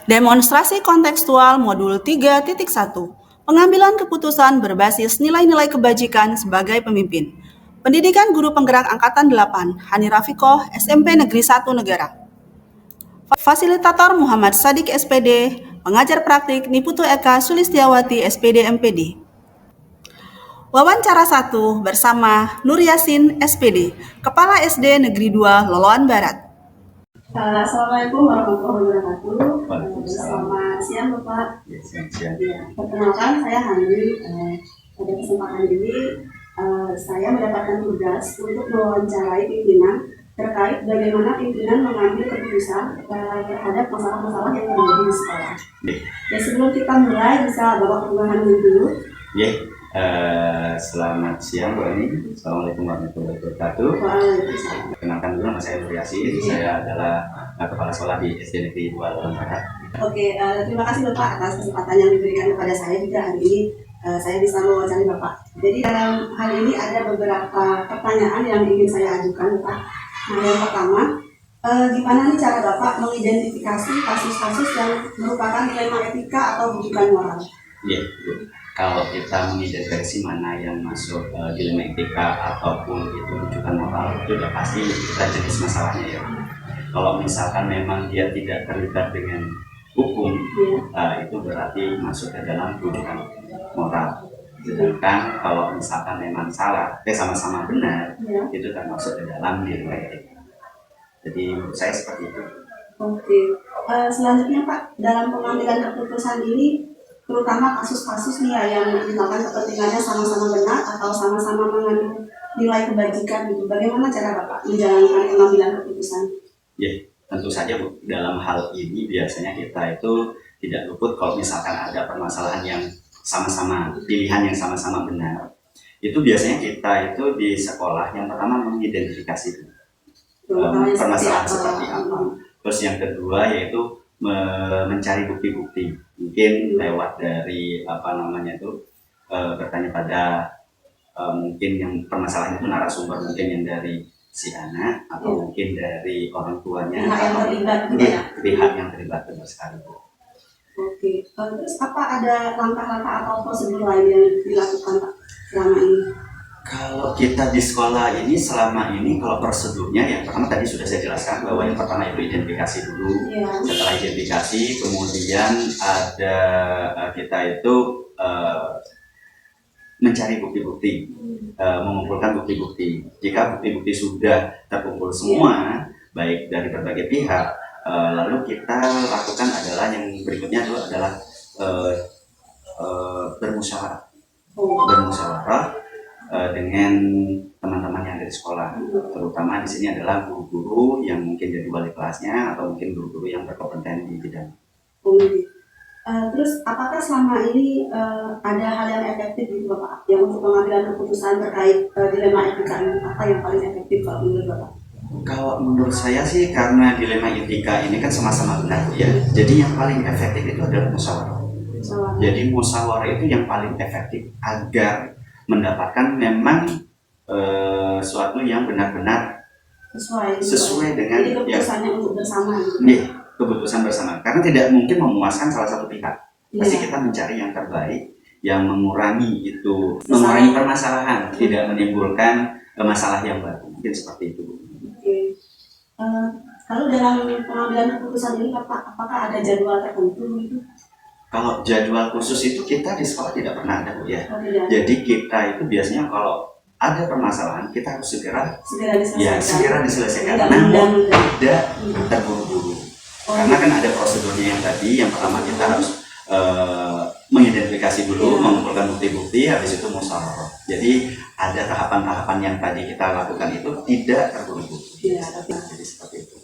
Demonstrasi kontekstual modul 3.1. Pengambilan keputusan berbasis nilai-nilai kebajikan sebagai pemimpin. Pendidikan Guru Penggerak Angkatan 8, Hani Rafikoh, SMP Negeri 1 Negara. Fasilitator Muhammad Sadik SPD, pengajar praktik Niputu Eka Sulistiawati SPD MPD. Wawancara 1 bersama Nur Yasin SPD, Kepala SD Negeri 2 Loloan Barat. Assalamualaikum warahmatullahi wabarakatuh. Selamat siang Bapak. Ya, selamat siang. Ya, perkenalkan saya Hani. Pada kesempatan ini saya mendapatkan tugas untuk mewawancarai pimpinan terkait bagaimana pimpinan mengambil keputusan terhadap masalah-masalah yang terjadi di sekolah. Ya, sebelum kita mulai bisa Bapak perkenalkan dulu. Ya, selamat siang Bu Ani. Assalamualaikum warahmatullahi wabarakatuh. Waalaikumsalam. Kenalkan dulu nama saya Nur Yasin. Saya adalah kepala sekolah di SD Negeri 2 Loloan Barat. Oke, terima kasih Bapak atas kesempatan yang diberikan kepada saya juga hari ini. Saya bisa mewawancari Bapak. Jadi dalam hal ini ada beberapa pertanyaan yang ingin saya ajukan Bapak. Nah, yang pertama, gimana nih cara Bapak mengidentifikasi kasus-kasus yang merupakan dilema etika atau rujukan moral? Ya, Bu. Kalau kita mengidentifikasi mana yang masuk dilema etika ataupun itu rujukan moral, itu udah pasti kita jenis masalahnya ya. Kalau misalkan memang dia tidak terlibat dengan hukum, itu berarti masuk ke dalam rujukan moral. Sedangkan kalau misalkan memang salah, sama-sama benar, itu kan masuk ke dalam dilema etika. Jadi menurut saya seperti itu. Oke, selanjutnya Pak, dalam pengambilan keputusan ini, terutama kasus-kasus nih ya yang misalkan kepentingannya sama-sama benar atau sama-sama mengandung nilai kebajikan gitu, bagaimana cara Bapak menjalankan pengambilan keputusan? Ya, tentu saja Bu, dalam hal ini biasanya kita itu tidak luput kalau misalkan ada permasalahan yang sama-sama, pilihan yang sama-sama benar. Itu biasanya kita itu di sekolah yang pertama mengidentifikasi permasalahan seperti apa. Terus yang kedua yaitu mencari bukti-bukti, mungkin lewat dari bertanya pada mungkin yang permasalahan itu narasumber, mungkin yang dari si anak atau mungkin dari orang tuanya pihak yang terlibat benar sekali. Oke, terus apa ada langkah-langkah atau prosedur lain yang dilakukan Pak selama ini? Kalau kita di sekolah ini selama ini kalau prosedurnya yang pertama tadi sudah saya jelaskan bahwa yang pertama itu identifikasi dulu. Setelah identifikasi kemudian ada kita itu mencari bukti-bukti, mengumpulkan bukti-bukti. Jika bukti-bukti sudah terkumpul semua, baik dari berbagai pihak, lalu kita lakukan adalah yang berikutnya itu adalah bermusyawarah dengan teman-teman yang dari sekolah, terutama di sini adalah guru-guru yang mungkin jadi wali kelasnya atau mungkin guru-guru yang berkompeten di bidang. Terus apakah selama ini ada hal yang efektif gitu Bapak yang untuk pengambilan keputusan terkait dilema etika ini, apa yang paling efektif kalau menurut Bapak? Kalau menurut saya sih karena dilema etika ini kan sama-sama benar ya, jadi yang paling efektif itu adalah musyawarah. Jadi musyawarah itu yang paling efektif agar mendapatkan memang suatu yang benar-benar sesuai dengan keputusannya untuk bersama. Keputusan bersama, karena tidak mungkin memuaskan salah satu pihak. Pasti kita mencari yang terbaik, yang mengurangi permasalahan, tidak menimbulkan masalah yang baru. Mungkin seperti itu. Oke. Lalu dalam pengambilan keputusan ini apakah ada jadwal tertentu gitu? Kalau jadwal khusus itu kita di sekolah tidak pernah ada Bu ya. Jadi kita itu biasanya kalau ada permasalahan kita harus segera diselesaikan. Namun tidak terburu-buru. Karena kan ada prosedurnya yang tadi. Yang pertama kita harus mengidentifikasi dulu, mengumpulkan bukti-bukti, habis itu musyawarah. Jadi ada tahapan-tahapan yang tadi kita lakukan itu tidak terburu-buru. Jadi seperti itu.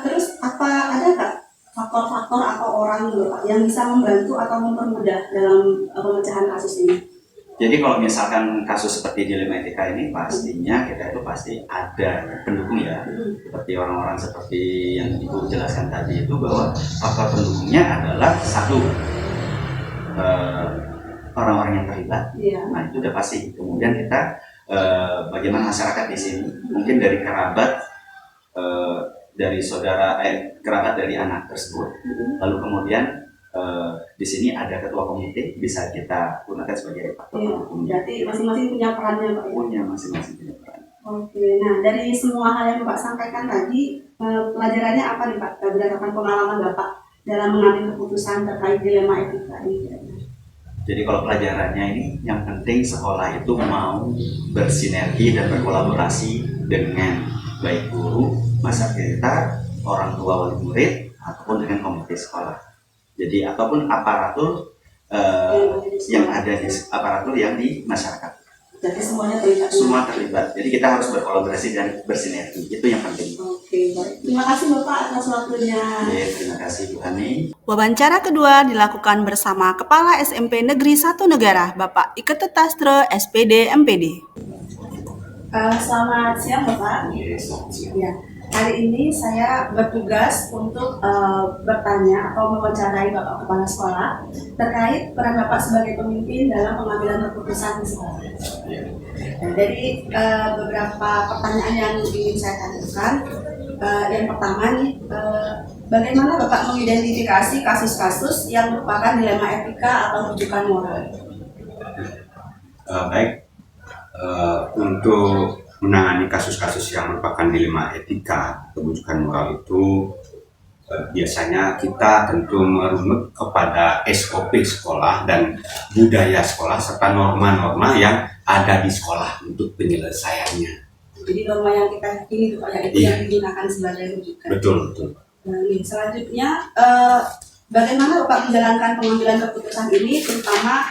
Terus ada Kak faktor-faktor atau orang gitu Pak yang bisa membantu atau mempermudah dalam pemecahan kasus ini? Jadi kalau misalkan kasus seperti dilema etika ini pastinya kita itu pasti ada pendukung ya. Seperti orang-orang seperti yang Ibu jelaskan tadi itu bahwa faktor pendukungnya adalah satu orang-orang yang terlibat. Nah itu udah pasti. Kemudian kita bagaimana masyarakat di sini mungkin dari kerabat dari saudara kerabat dari anak tersebut. Lalu kemudian di sini ada ketua komite, bisa kita gunakan sebagai faktor pendukungnya. Berarti masing-masing punya perannya, Pak, ya? Punya masing-masing punya peran. Oke, nah dari semua hal yang Bapak sampaikan tadi, pelajarannya apa nih Pak, berdasarkan pengalaman Bapak dalam mengambil keputusan terkait dilema etika ini? Jadi kalau pelajarannya ini, yang penting sekolah itu mau bersinergi dan berkolaborasi dengan baik guru, masa kita, orang tua wali murid, ataupun dengan komite sekolah. Jadi ataupun aparatur yang ada di aparatur yang di masyarakat. Jadi semuanya terlibat. Semua terlibat. Jadi kita harus berkolaborasi dan bersinergi. Itu yang penting. Oke, baik. Terima kasih Bapak atas waktunya. Terima kasih Bu Hani. Wawancara kedua dilakukan bersama Kepala SMP Negeri 1 Negara, Bapak Ikete Tastre, SPD, MPD. Selamat siang Bapak. Selamat siang. Ya. Hari ini saya bertugas untuk bertanya atau mewawancarai Bapak Kepala Sekolah terkait peran Bapak sebagai pemimpin dalam pengambilan keputusan di sekolah. Nah, dari beberapa pertanyaan yang ingin saya tanyakan, yang pertama nih, bagaimana Bapak mengidentifikasi kasus-kasus yang merupakan dilema etika atau rujukan moral? Baik, untuk menangani kasus-kasus yang merupakan dilema etika atau rujukan moral itu biasanya kita tentu merunut kepada SOP sekolah dan budaya sekolah serta norma-norma yang ada di sekolah untuk penyelesaiannya. Jadi norma yang kita yakini itu Pak, itu yang digunakan sebagai rujukan. Betul. Nah, selanjutnya bagaimana Bapak menjalankan pengambilan keputusan ini, terutama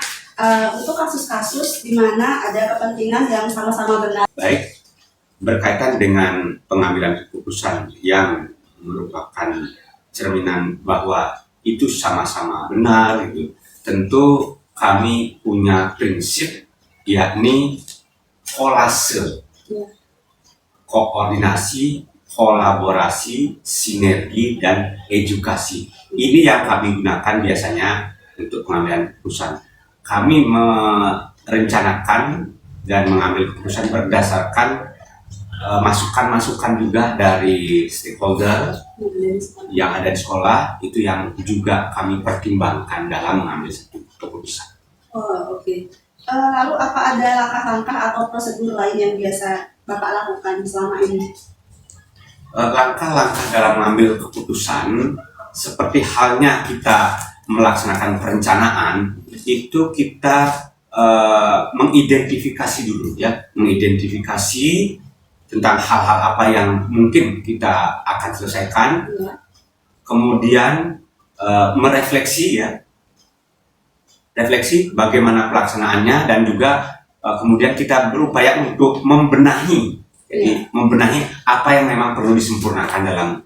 untuk kasus-kasus di mana ada kepentingan yang sama-sama benar. Baik, berkaitan dengan pengambilan keputusan yang merupakan cerminan bahwa itu sama-sama benar, gitu. Tentu kami punya prinsip, yakni kolase, koordinasi, kolaborasi, sinergi, dan edukasi. Ini yang kami gunakan biasanya untuk pengambilan keputusan. Kami merencanakan dan mengambil keputusan berdasarkan masukan-masukan juga dari stakeholder yang ada di sekolah, itu yang juga kami pertimbangkan dalam mengambil satu keputusan. Oh, oke. Lalu apa ada langkah-langkah atau prosedur lain yang biasa Bapak lakukan selama ini? Langkah-langkah dalam mengambil keputusan seperti halnya kita melaksanakan perencanaan, itu kita mengidentifikasi dulu, ya, mengidentifikasi tentang hal-hal apa yang mungkin kita akan selesaikan, kemudian merefleksi, ya, refleksi bagaimana pelaksanaannya, dan juga kemudian kita berupaya untuk membenahi, jadi membenahi apa yang memang perlu disempurnakan dalam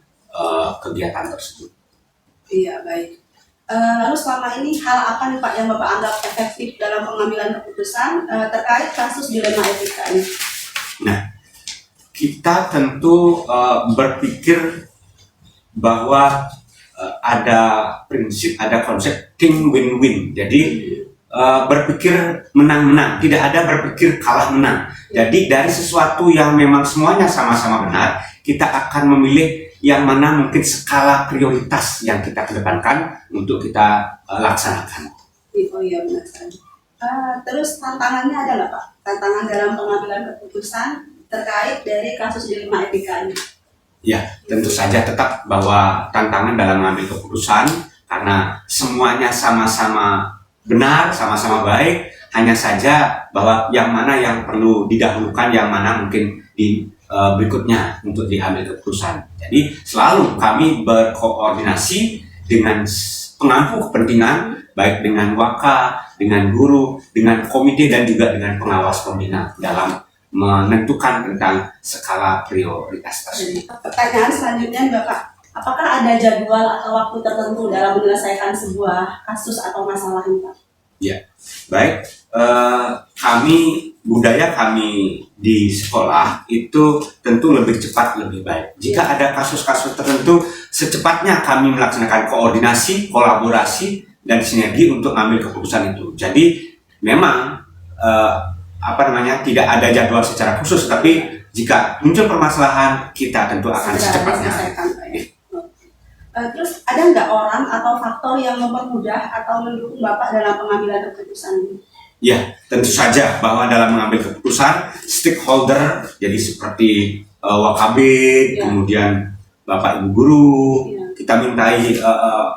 kegiatan tersebut. Iya, baik. Lalu selama ini hal apa nih Pak yang Bapak anggap efektif dalam pengambilan keputusan terkait kasus dilema etika ini? Nah, kita tentu berpikir bahwa ada prinsip, ada konsep think win-win. Jadi berpikir menang-menang, tidak ada berpikir kalah menang. Jadi dari sesuatu yang memang semuanya sama-sama benar, kita akan memilih yang mana mungkin skala prioritas yang kita kedepankan untuk kita laksanakan. Oh iya, benar sekali. Terus tantangannya ada nggak Pak? Tantangan dalam pengambilan keputusan terkait dari kasus dilema etika ini? Ya, tentu saja tetap bahwa tantangan dalam mengambil keputusan karena semuanya sama-sama benar, sama-sama baik, hanya saja bahwa yang mana yang perlu didahulukan, yang mana mungkin di berikutnya untuk diambil keputusan. Jadi selalu kami berkoordinasi dengan pengampu kepentingan, baik dengan waka, dengan guru, dengan komite, dan juga dengan pengawas pembina dalam menentukan tentang skala prioritas tersebut. Pertanyaan selanjutnya Bapak, apakah ada jadwal atau waktu tertentu dalam menyelesaikan sebuah kasus atau masalah ini Pak? Ya, baik. Budaya kami di sekolah itu tentu lebih cepat lebih baik. Jika ada kasus-kasus tertentu, secepatnya kami melaksanakan koordinasi, kolaborasi, dan sinergi untuk ambil keputusan itu. Jadi memang tidak ada jadwal secara khusus, tapi jika muncul permasalahan, kita tentu akan Segera secepatnya. diselesaikan, Pak, ya. Terus ada nggak orang atau faktor yang mempermudah atau mendukung Bapak dalam pengambilan keputusan? Ya, tentu saja bahwa dalam mengambil keputusan, stakeholder, jadi seperti WKB, Ya. kemudian Bapak Ibu Guru, Ya. kita mintai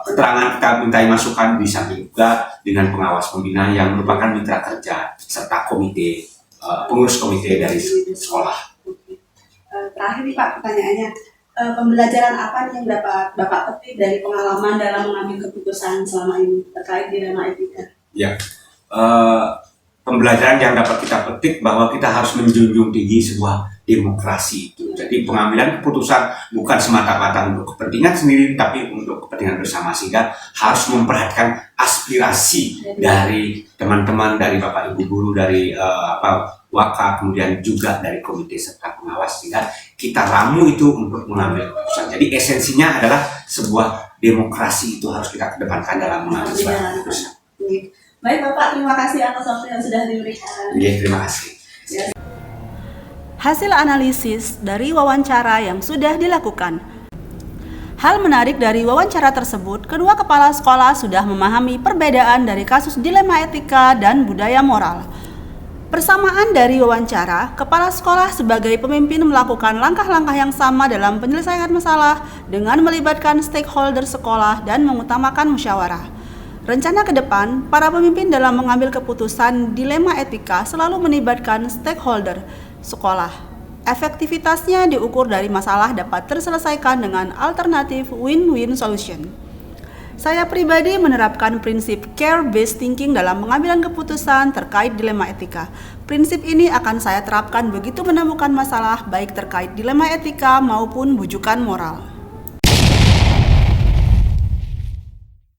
keterangan, kita mintai masukan, di samping juga dengan pengawas pembina yang merupakan mitra kerja serta komite pengurus komite dari sekolah. Oke. Terakhir nih Pak, pertanyaannya, pembelajaran apa nih yang dapat Bapak petik dari pengalaman dalam mengambil keputusan selama ini terkait dilema etika? Ya, pembelajaran yang dapat kita petik bahwa kita harus menjunjung tinggi sebuah demokrasi itu. Jadi pengambilan keputusan bukan semata-mata untuk kepentingan sendiri, tapi untuk kepentingan bersama, sehingga harus memperhatikan aspirasi dari teman-teman, dari Bapak Ibu Guru, dari Waka, kemudian juga dari komite serta pengawas, sehingga kita ramu itu untuk mengambil keputusan. Jadi esensinya adalah sebuah demokrasi itu harus kita kedepankan dalam mengambil sebuah keputusan. Baik Bapak, terima kasih atas waktu yang sudah diberikan. Ya, terima kasih. Hasil analisis dari wawancara yang sudah dilakukan. Hal menarik dari wawancara tersebut, kedua kepala sekolah sudah memahami perbedaan dari kasus dilema etika dan budaya moral. Bersamaan dari wawancara, kepala sekolah sebagai pemimpin melakukan langkah-langkah yang sama dalam penyelesaian masalah dengan melibatkan stakeholder sekolah dan mengutamakan musyawarah. Rencana ke depan, para pemimpin dalam mengambil keputusan dilema etika selalu melibatkan stakeholder sekolah. Efektivitasnya diukur dari masalah dapat terselesaikan dengan alternatif win-win solution. Saya pribadi menerapkan prinsip care-based thinking dalam pengambilan keputusan terkait dilema etika. Prinsip ini akan saya terapkan begitu menemukan masalah baik terkait dilema etika maupun bujukan moral.